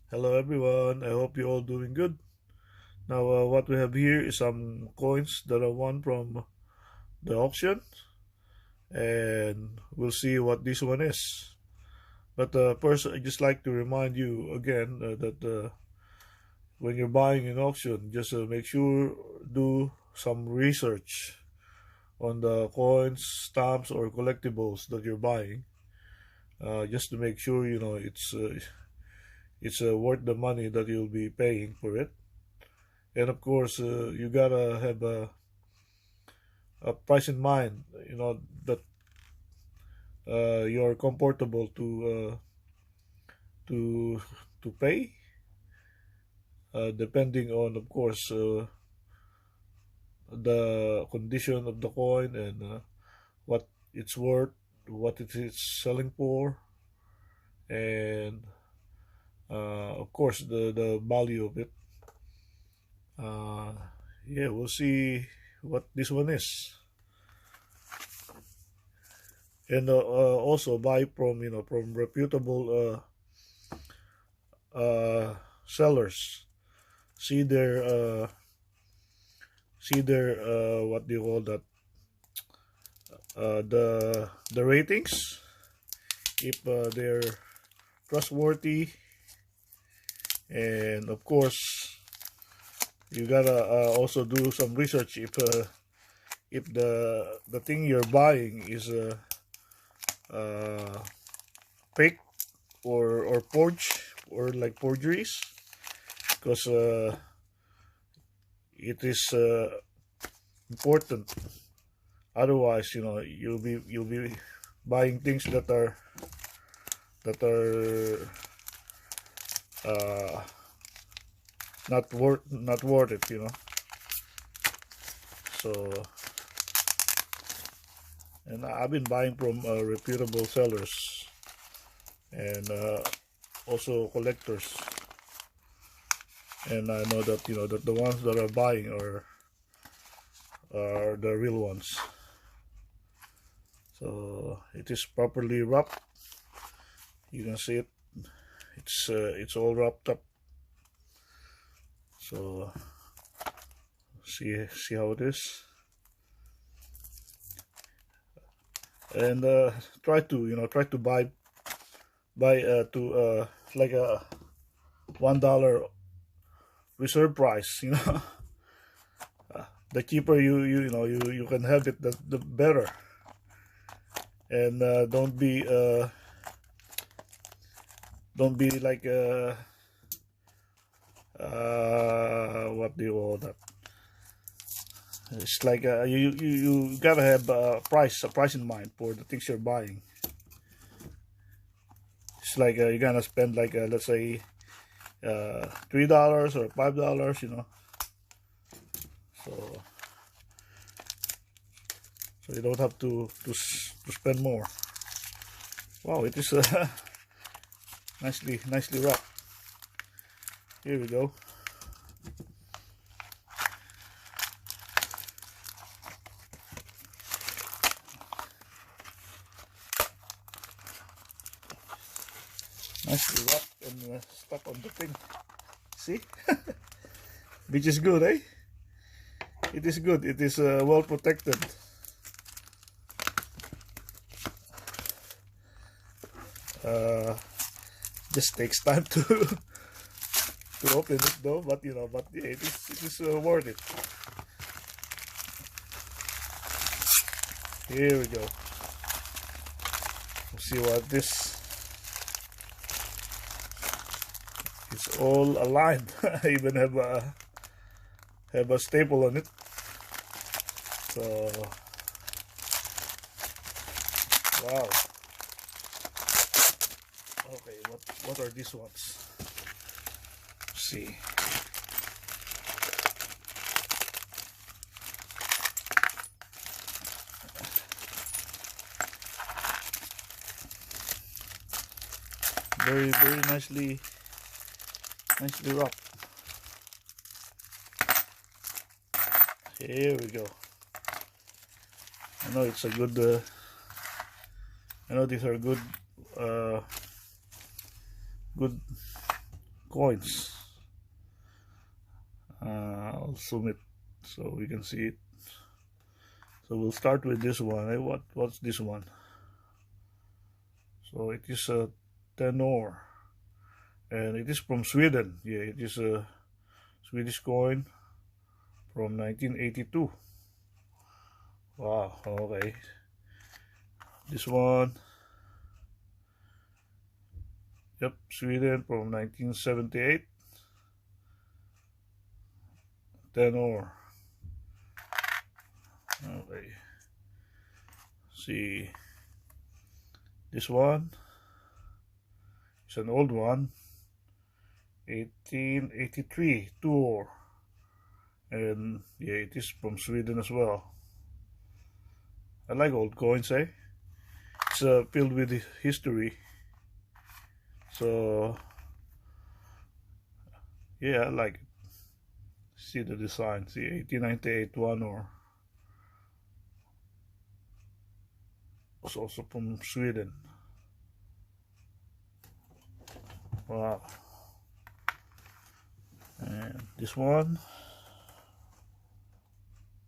Hello everyone, I hope you're all doing good. Now what we have here is some coins that I won from the auction, and we'll see what this one is. But first I just like to remind you again that when you're buying an auction, just make sure do some research on the coins, stamps or collectibles that you're buying, just to make sure it's worth the money that you'll be paying for it. And of course, you gotta have a price in mind. You know that you're comfortable to to pay, depending on, of course, the condition of the coin and what it's worth, what it is selling for, and of course the value of it. Uh, yeah, we'll see what this one is. And also buy from from reputable sellers. See their what do you call that, the ratings, if they're trustworthy. And of course you gotta also do some research if the thing you're buying is uh, fake or forged or like forgeries, because it is important. Otherwise, you'll be buying things that are uh, not worth it. So, and I've been buying from reputable sellers and also collectors, and I know that that the ones that are buying are the real ones. So it is properly wrapped. You can see it. It's all wrapped up. So see how it is, and try to buy to like a $1 reserve price. The cheaper you can have it, the better. And don't be like what do you call that? It's like you gotta have a price in mind for the things you're buying. It's like you're gonna spend like let's say $3 or $5. So you don't have to spend more. Wow, it is nicely wrapped. Here we go. Nicely wrapped and stuck on the thing. See? Which is good, eh? It is good. It is well protected. Just takes time to open it though, but yeah, it is worth it. Here we go. We'll see what this. It's all aligned. I even have a staple on it. So wow. Okay, what are these ones? Let's see. Very nicely wrapped. Here we go. I know it's a good. I know these are good coins. I'll zoom it so we can see it. So we'll start with this one. What's this one? So it is a tenor, and it is from Sweden. Yeah, it is a Swedish coin from 1982. Wow, okay. This one, yep, Sweden from 1978. Tenor. Okay. See, this one is an old one, 1883 tour, and yeah, it is from Sweden as well. I like old coins, eh? It's filled with history. So yeah, I like it. See the design. See, 1898 one, or it's also from Sweden. Wow. And this one.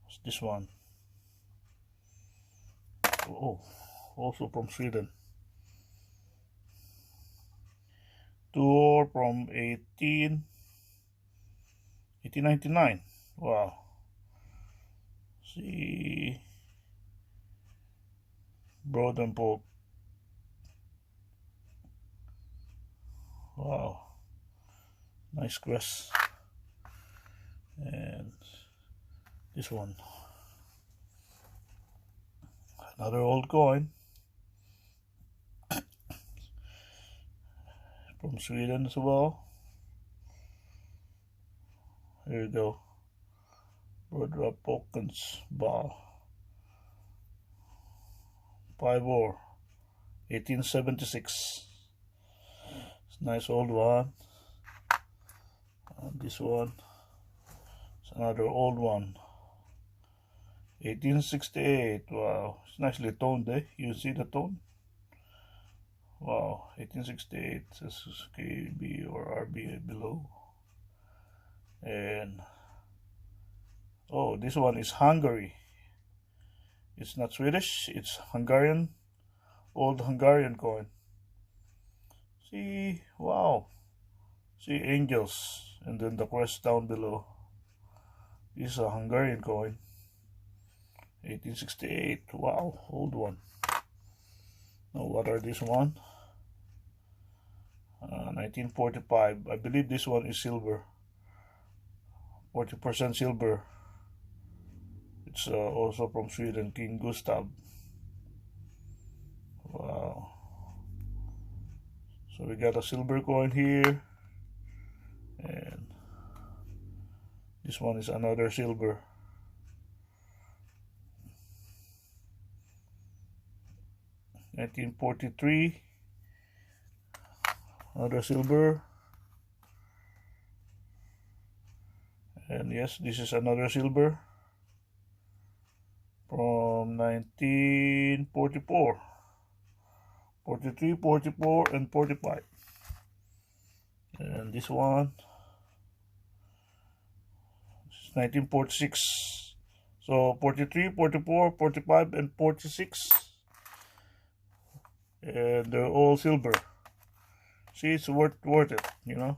What's this one? Oh, also from Sweden. Tour from 1899. Wow. See, broad and bold. Wow, nice crest. And this one, another old coin from Sweden as well. Here you go, Brodra Pokens Ball, 5 or 1876. It's a nice old one. And this one is another old one, 1868. Wow, it's nicely toned, eh? You see the tone? Wow, 1868. This is KB or RB below. And oh, this one is Hungary. It's not Swedish, it's Hungarian, old Hungarian coin. See, wow. See angels, and then the crest down below. This is a Hungarian coin, 1868. Wow, old one. Now what are this one? 1945. I believe this one is silver. 40% silver. It's also from Sweden, King Gustav. Wow. So we got a silver coin here, and this one is another silver. $1943, another silver. And yes, this is another silver from 1944. 43, 44, and 45. And this one is 1946. So 43, 44, 45, and 46. And they're all silver. See, it's worth it, you know.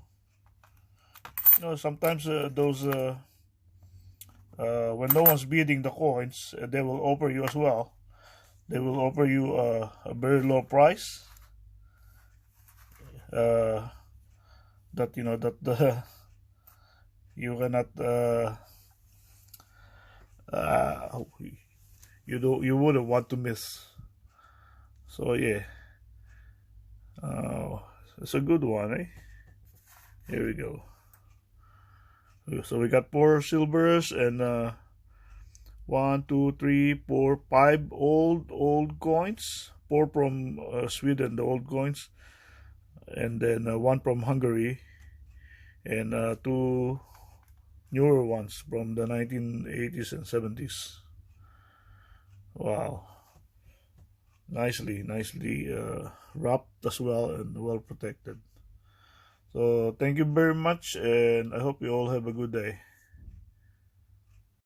You know, sometimes those when no one's bidding the coins, they will offer you as well. They will offer you a very low price. That you know that you cannot you wouldn't want to miss. So yeah, it's a good one, eh? Here we go. So we got 4 silvers and 1, 2, 3, 4, 5 old coins. 4 from Sweden, the old coins, and then 1 from Hungary, and 2 newer ones from the 1980s and 70s. Wow, nicely wrapped as well and well protected. So thank you very much, and I hope you all have a good day.